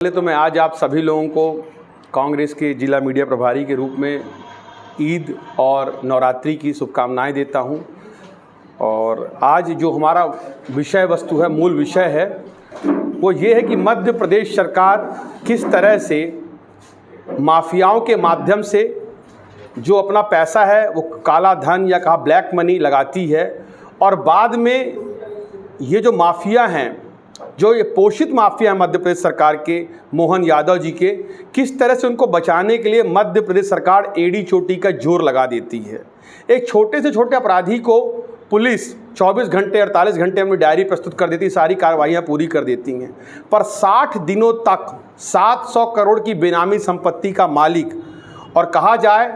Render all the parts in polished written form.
पहले तो मैं आज आप सभी लोगों को कांग्रेस के जिला मीडिया प्रभारी के रूप में ईद और नवरात्रि की शुभकामनाएं देता हूं। और आज जो हमारा विषय वस्तु है, मूल विषय है, वो ये है कि मध्य प्रदेश सरकार किस तरह से माफियाओं के माध्यम से जो अपना पैसा है वो काला धन या कहा ब्लैक मनी लगाती है, और बाद में ये जो माफिया हैं, जो ये पोषित माफिया हैं मध्य प्रदेश सरकार के, मोहन यादव जी के, किस तरह से उनको बचाने के लिए मध्य प्रदेश सरकार एड़ी चोटी का जोर लगा देती है। एक छोटे से छोटे अपराधी को पुलिस 24 घंटे 48 घंटे में डायरी प्रस्तुत कर देती, सारी कार्रवाइयाँ पूरी कर देती हैं, पर 60 दिनों तक 700 करोड़ की बेनामी संपत्ति का मालिक, और कहा जाए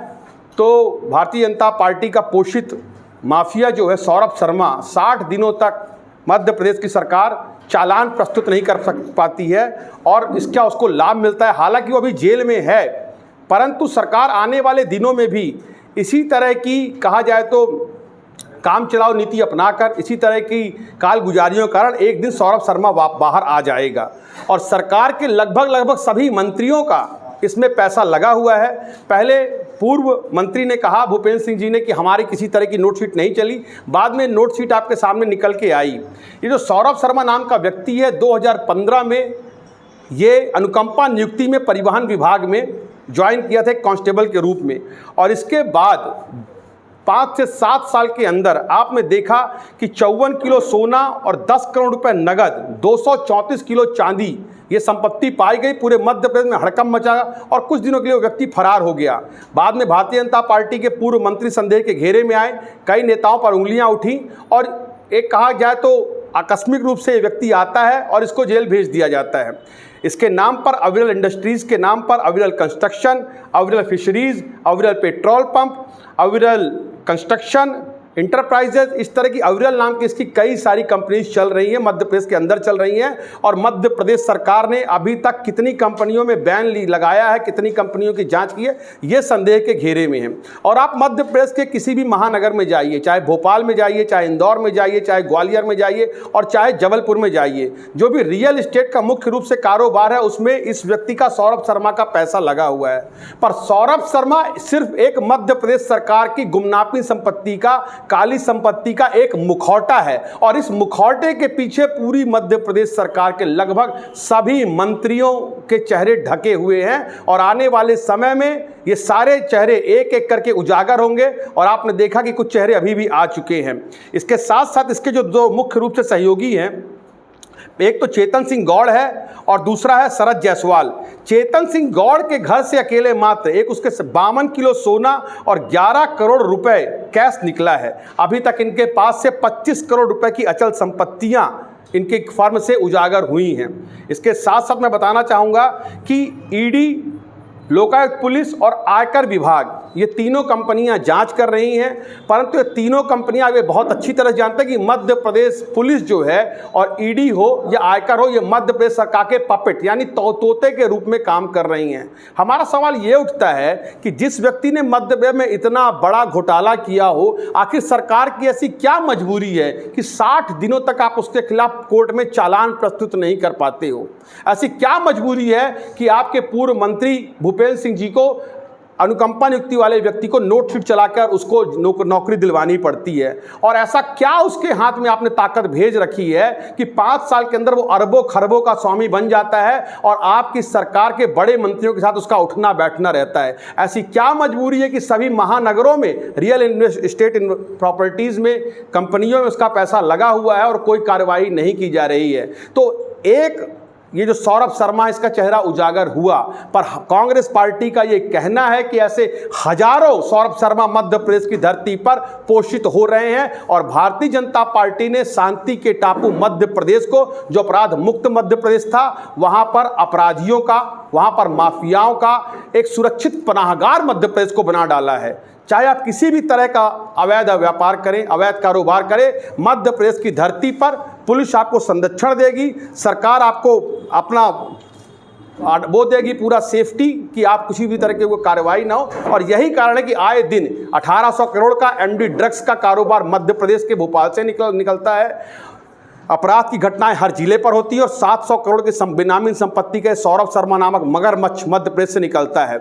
तो भारतीय जनता पार्टी का पोषित माफिया जो है सौरभ शर्मा, 60 दिनों तक मध्य प्रदेश की सरकार चालान प्रस्तुत नहीं कर पाती है, और इसका उसको लाभ मिलता है। हालांकि वो अभी जेल में है, परंतु सरकार आने वाले दिनों में भी इसी तरह की, कहा जाए तो काम चलाओ नीति अपनाकर, इसी तरह की कालगुजारियों के कारण एक दिन सौरभ शर्मा बाहर आ जाएगा। और सरकार के लगभग सभी मंत्रियों का इसमें पैसा लगा हुआ है। पहले पूर्व मंत्री ने कहा, भूपेंद्र सिंह जी ने, कि हमारी किसी तरह की नोटशीट नहीं चली, बाद में नोटशीट आपके सामने निकल के आई। ये जो सौरभ शर्मा नाम का व्यक्ति है, 2015 में ये अनुकंपा नियुक्ति में परिवहन विभाग में ज्वाइन किया था एक कांस्टेबल के रूप में, और इसके बाद 5 से 7 साल के अंदर आपने देखा कि 54 किलो सोना और 10 करोड़ रुपए नगद, 234 किलो चांदी, ये संपत्ति पाई गई। पूरे मध्य प्रदेश में हड़कंप मचा, और कुछ दिनों के लिए वो व्यक्ति फरार हो गया। बाद में भारतीय जनता पार्टी के पूर्व मंत्री संदेह के घेरे में आए, कई नेताओं पर उंगलियां उठी, और एक कहा जाए तो आकस्मिक रूप से ये व्यक्ति आता है और इसको जेल भेज दिया जाता है। इसके नाम पर अविरल इंडस्ट्रीज़ के नाम पर अविरल कंस्ट्रक्शन, अविरल फिशरीज़, अविरल पेट्रोल पंप, अविरल कंस्ट्रक्शन इंटरप्राइजेज, इस तरह की अविरल नाम की इसकी कई सारी कंपनीज चल रही हैं, मध्य प्रदेश के अंदर चल रही हैं। और मध्य प्रदेश सरकार ने अभी तक कितनी कंपनियों में बैन लगाया है, कितनी कंपनियों की जांच की है, ये संदेह के घेरे में है। और आप मध्य प्रदेश के किसी भी महानगर में जाइए, चाहे भोपाल में जाइए, चाहे इंदौर में जाइए, चाहे ग्वालियर में जाइए, और चाहे जबलपुर में जाइए, जो भी रियल इस्टेट का मुख्य रूप से कारोबार है उसमें इस व्यक्ति का, सौरभ शर्मा का पैसा लगा हुआ है। पर सौरभ शर्मा सिर्फ एक मध्य प्रदेश सरकार की गुमनामी संपत्ति का, काली संपत्ति का एक मुखौटा है, और इस मुखौटे के पीछे पूरी मध्य प्रदेश सरकार के लगभग सभी मंत्रियों के चेहरे ढके हुए हैं। और आने वाले समय में ये सारे चेहरे एक एक करके उजागर होंगे, और आपने देखा कि कुछ चेहरे अभी भी आ चुके हैं। इसके साथ साथ इसके जो दो मुख्य रूप से सहयोगी हैं, एक तो चेतन सिंह गौड़ है और दूसरा है शरद जायसवाल। चेतन सिंह गौड़ के घर से अकेले मात्र एक उसके 52 किलो सोना और 11 करोड़ रुपए कैश निकला है। अभी तक इनके पास से 25 करोड़ रुपए की अचल संपत्तियां इनके फर्म से उजागर हुई हैं। इसके साथ साथ मैं बताना चाहूँगा कि ईडी, लोकायुक्त पुलिस और आयकर विभाग, ये तीनों कंपनियां जांच कर रही हैं, परंतु ये तीनों कंपनियां वे बहुत अच्छी तरह जानते हैं कि मध्य प्रदेश पुलिस जो है, और ईडी हो या आयकर हो, ये मध्य प्रदेश सरकार के पपेट यानी तोते के रूप में काम कर रही हैं। हमारा सवाल ये उठता है कि जिस व्यक्ति ने मध्य प्रदेश में इतना बड़ा घोटाला किया हो, आखिर सरकार की ऐसी क्या मजबूरी है कि 60 दिनों तक आप उसके खिलाफ कोर्ट में चालान प्रस्तुत नहीं कर पाते हो? ऐसी क्या मजबूरी है कि आपके पूर्व मंत्री भूपेंद्र सिंह जी को, अनुकंपा नियुक्ति वाले व्यक्ति को नोटशीट चलाकर उसको नौकरी दिलवानी पड़ती है? और ऐसा क्या उसके हाथ में आपने ताकत भेज रखी है कि 5 साल के अंदर वो अरबों खरबों का स्वामी बन जाता है, और आपकी सरकार के बड़े मंत्रियों के साथ उसका उठना बैठना रहता है? ऐसी क्या मजबूरी है कि सभी महानगरों में रियल एस्टेट प्रॉपर्टीज़ में, कंपनियों में उसका पैसा लगा हुआ है और कोई कार्रवाई नहीं की जा रही है? तो एक ये जो सौरभ शर्मा, इसका चेहरा उजागर हुआ, पर कांग्रेस पार्टी का ये कहना है कि ऐसे हजारों सौरभ शर्मा मध्य प्रदेश की धरती पर पोषित हो रहे हैं, और भारतीय जनता पार्टी ने शांति के टापू मध्य प्रदेश को, जो अपराध मुक्त मध्य प्रदेश था, वहां पर अपराधियों का, वहां पर माफियाओं का एक सुरक्षित पनाहगार मध्य प्रदेश को बना डाला है। चाहे आप किसी भी तरह का अवैध व्यापार करें, अवैध कारोबार करें, मध्य प्रदेश की धरती पर पुलिस आपको संरक्षण देगी, सरकार आपको अपना वो देगी पूरा सेफ्टी कि आप किसी भी तरह की वो कार्रवाई ना हो। और यही कारण है कि आए दिन 1800 करोड़ का एमडी ड्रग्स का कारोबार मध्य प्रदेश के भोपाल से निकलता है। अपराध की घटनाएं हर जिले पर होती है और 700 करोड़ की बेनामी संपत्ति के सौरभ शर्मा नामक मगरमच्छ मध्य प्रदेश से निकलता है।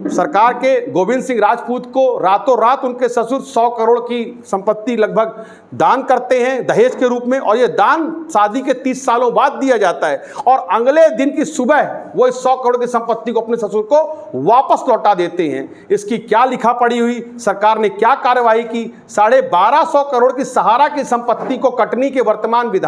सरकार के गोविंद सिंह राजपूत को रातों रात उनके ससुर 100 करोड़ की संपत्ति लगभग दान करते हैं दहेज के रूप में, और ये दान शादी के 30 सालों बाद दिया जाता है और अगले दिन की सुबह वो इस 100 करोड़ की संपत्ति को अपने ससुर को वापस लौटा देते हैं। इसकी क्या लिखा पड़ी हुई, सरकार ने क्या कार्रवाई की? 1250 करोड़ की सहारा की संपत्ति को कटनी के वर्तमान विधायक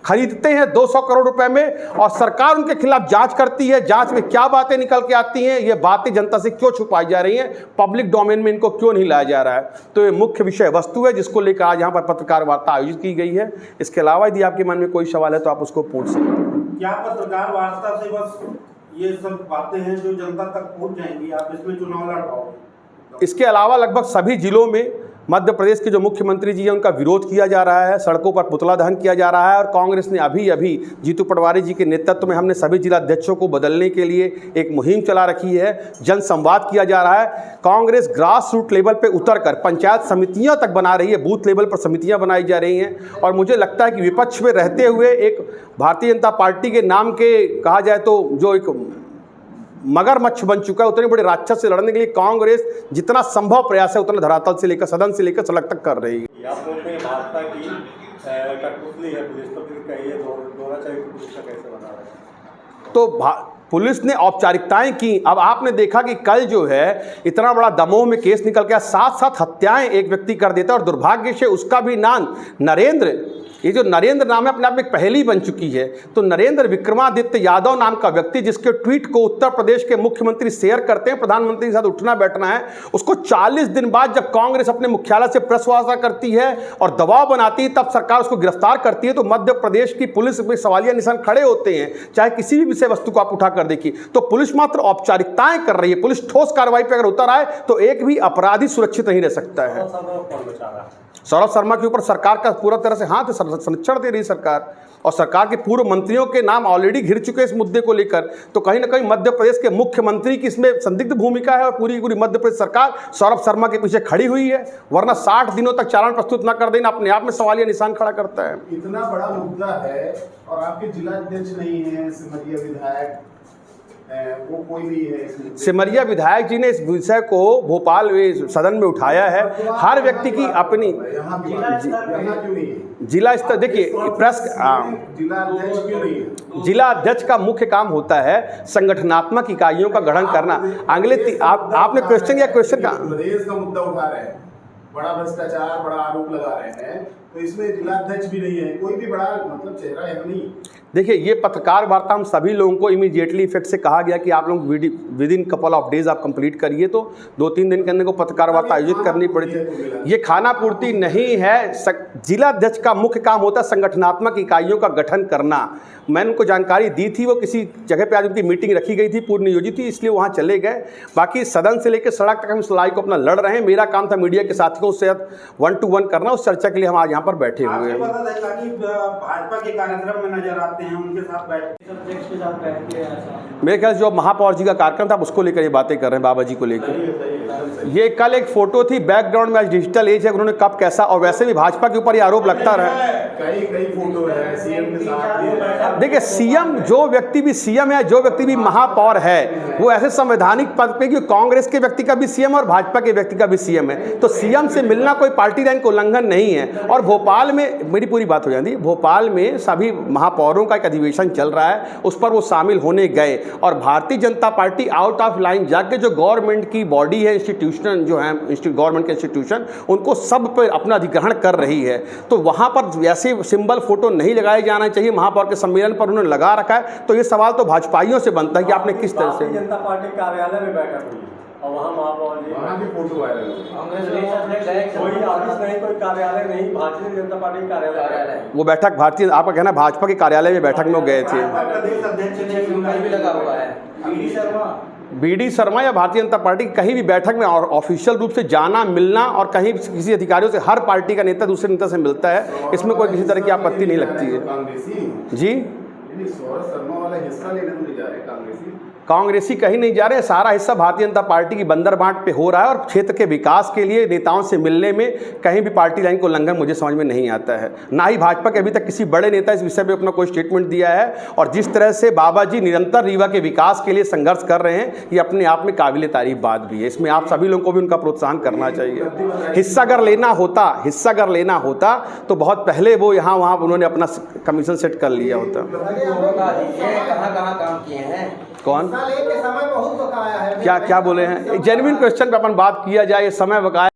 खरीदते हैं 200 करोड़ रुपए में और सरकार उनके खिलाफ जांच करती है। जांच में क्या बातें निकल के आती हैं, ये बातें जनता से क्यों छुपाई जा रही हैं, पब्लिक डोमेन में इनको क्यों नहीं लाया जा रहा है? तो ये मुख्य विषय वस्तु है जिसको लेकर आज यहाँ पर पत्रकार वार्ता आयोजित की गई है। इसके अलावा यदि आपके मन में कोई सवाल है तो आप उसको पूछ सकते हैं। क्या पत्रकार वार्ता से बस ये सब बातें हैं जो जनता तक पहुँच जाएंगी, आप इसमें चुनाव लड़ पाओगे? इसके अलावा लगभग सभी जिलों में मध्य प्रदेश के जो मुख्यमंत्री जी हैं उनका विरोध किया जा रहा है, सड़कों पर पुतला दहन किया जा रहा है और कांग्रेस ने अभी जीतू पटवारी जी के नेतृत्व में हमने सभी जिलाध्यक्षों को बदलने के लिए एक मुहिम चला रखी है, जनसंवाद किया जा रहा है। कांग्रेस ग्रास रूट लेवल पे उतरकर पंचायत समितियां तक बना रही है, बूथ लेवल पर समितियां बनाई जा रही हैं और मुझे लगता है कि विपक्ष में रहते हुए एक भारतीय जनता पार्टी के नाम के कहा जाए तो जो एक मगरमच्छ बन चुका है, उतने बड़े राक्षस से लड़ने के लिए कांग्रेस जितना संभव प्रयास है उतना धरातल से लेकर सदन से लेकर सड़क तक कर रही है। आप बोलते हैं भाजपा की कठपुतली है पुलिस, तो फिर कहिए दोहरा चरित्र पुलिस का कैसे बना रहा है? तो पुलिस ने औपचारिकताएं की। अब आपने देखा कि कल जो है इतना बड़ा दमोह में केस निकल गया, 7 हत्याएं एक व्यक्ति कर देता है और दुर्भाग्य से उसका भी नाम नरेंद्र, ये जो नरेंद्र नाम है अपने आप में एक पहेली बन चुकी है। तो नरेंद्र विक्रमादित्य यादव नाम का व्यक्ति जिसके ट्वीट को उत्तर प्रदेश के मुख्यमंत्री शेयर करते हैं, प्रधानमंत्री के साथ उठना बैठना है, उसको 40 दिन बाद जब कांग्रेस अपने मुख्यालय से प्रेस वार्ता करती है और दबाव बनाती है तब सरकार उसको गिरफ्तार करती है। तो मध्य प्रदेश की पुलिस में सवालिया निशान खड़े होते हैं, चाहे किसी भी विषय वस्तु को आप उठाकर देखिए। तो पुलिस मात्र औपचारिकताएं कर रही है, पुलिस ठोस कार्रवाई पर अगर उतर आए तो एक भी अपराधी सुरक्षित नहीं रह सकता है। सौरभ शर्मा के ऊपर सरकार का पूरा तरह से हाथ संरक्षण दे रही सरकार और सरकार के पूर्व मंत्रियों के नाम ऑलरेडी घिर चुके इस मुद्दे को लेकर। तो कहीं ना कहीं मध्य प्रदेश के मुख्यमंत्री की इसमें संदिग्ध भूमिका है और पूरी मध्य प्रदेश सरकार सौरभ शर्मा के पीछे खड़ी हुई है, वरना 60 दिनों तक चालान प्रस्तुत न कर देना अपने आप में सवालिया निशान खड़ा करता है। इतना बड़ा मुद्दा है और आपके जिलाध्यक्ष नहीं है, सिमरिया विधायक वो कोई नहीं है। सिमरिया विधायक जी ने इस विषय को भोपाल सदन में उठाया है। हर व्यक्ति की अपनी जिला स्तर, देखिए प्रेस जिला अध्यक्ष का मुख्य काम होता है संगठनात्मक इकाइयों का गठन करना। अगले आपने क्वेश्चन या क्वेश्चन का प्रदेश का मुद्दा उठा रहे हैं, बड़ा भ्रष्टाचार, बड़ा आरोप लगा रहे हैं, तो इसमें जिलाध्यक्ष भी नहीं है, कोई भी बड़ा मतलब चेहरा है नहीं। देखिए ये पत्रकार वार्ता हम सभी लोगों को इमीडिएटली इफेक्ट से कहा गया कि आप लोग with in couple of days आप कंप्लीट करिए, तो 2-3 दिन के अंदर को पत्रकार वार्ता आयोजित करनी पड़ी थी। ये खाना पूर्ति नहीं है, जिला अध्यक्ष का मुख्य काम होता है संगठनात्मक इकाइयों का गठन करना। मैंने उनको जानकारी दी थी, वो किसी जगह पे आज उनकी मीटिंग रखी गई थी, पूर्व नियोजित थी, इसलिए वहाँ चले गए। बाकी सदन से लेकर सड़क तक हम इस लड़ाई को अपना लड़ रहे हैं। मेरा काम था मीडिया के साथियों से 1 to 1 करना, उस चर्चा के लिए हम आज यहाँ पर बैठे हुए हैं। भाजपा के कार्यक्रम में नजर आते हैं, उनके साथ मेरे ख्याल जो महापौर जी का कार्यक्रम था उसको लेकर ये बातें कर रहे हैं, बाबा जी को लेकर। ये कल एक फोटो थी, बैकग्राउंड में आज डिजिटल एज है, उन्होंने कब कैसा, और वैसे भी भाजपा के ऊपर ये आरोप लगता रहा। कई फोटो है सीएम के साथ। देखिए सीएम, जो व्यक्ति भी सीएम है, जो व्यक्ति भी महापौर है, वो ऐसे संवैधानिक पद पे कि कांग्रेस के व्यक्ति का भी सीएम और भाजपा के व्यक्ति का भी सीएम है, तो सीएम से मिलना कोई पार्टी रैंक उल्लंघन नहीं है। और भोपाल में मेरी पूरी बात हो जाती है, भोपाल में सभी महापौरों का एक अधिवेशन चल रहा है, उस पर वो शामिल होने गए और Bharatiya Janata party out of line जाके जो गवर्नमेंट की बॉडी है, इंस्टीट्यूशन जो है, गवर्नमेंट के इंस्टीट्यूशन, उनको सब पर अपना अधिग्रहण कर रही है। तो वहाँ पर ऐसे सिंबल फोटो नहीं लगाए जाना चाहिए। महापौर के सम्मेलन पर उन्होंने लगा रखा है, तो ये सवाल तो भाजपाइयों से बनता है कि आपने किस तरह से। जनता पार्टी कार्यालय में बैठक हुई और वहाँ महापौर जी, वहाँ भी फोटो वायरल हो, कोई ऑफिस नहीं, कोई कार्यालय नहीं, भारतीय जनता पार्टी कार्यालय। वो बैठक भारतीय, आपका कहना भाजपा के कार्यालय में बैठक में गए थे। बीडी शर्मा या भारतीय जनता पार्टी कहीं भी बैठक में और ऑफिशियल रूप से जाना, मिलना और कहीं किसी अधिकारियों से, हर पार्टी का नेता दूसरे नेता से मिलता है, इसमें कोई किसी तरह की आपत्ति नहीं लगती है। जी सौरभ शर्मा वाला हिस्सा लेने तो नहीं जा रहे कांग्रेसी। कांग्रेसी कहीं नहीं जा रहे हैं, सारा हिस्सा भारतीय जनता पार्टी की बंदरबांट पे हो रहा है और क्षेत्र के विकास के लिए नेताओं से मिलने में कहीं भी पार्टी लाइन को उल्लंघन मुझे समझ में नहीं आता है। ना ही भाजपा के अभी तक किसी बड़े नेता इस विषय पे अपना कोई स्टेटमेंट दिया है। और जिस तरह से बाबा जी निरंतर रीवा के विकास के लिए संघर्ष कर रहे हैं, ये अपने आप में काबिल तारीफ बात भी है। इसमें आप सभी लोगों को भी उनका प्रोत्साहन करना चाहिए। हिस्सा अगर लेना होता तो बहुत पहले वो यहाँ वहाँ उन्होंने अपना कमीशन सेट कर लिया होता। कहाँ काम किए हैं? कौन समय बहुत बकाया है। क्या बोले हैं? जेन्युइन क्वेश्चन पे अपन बात किया जाए। समय बकाया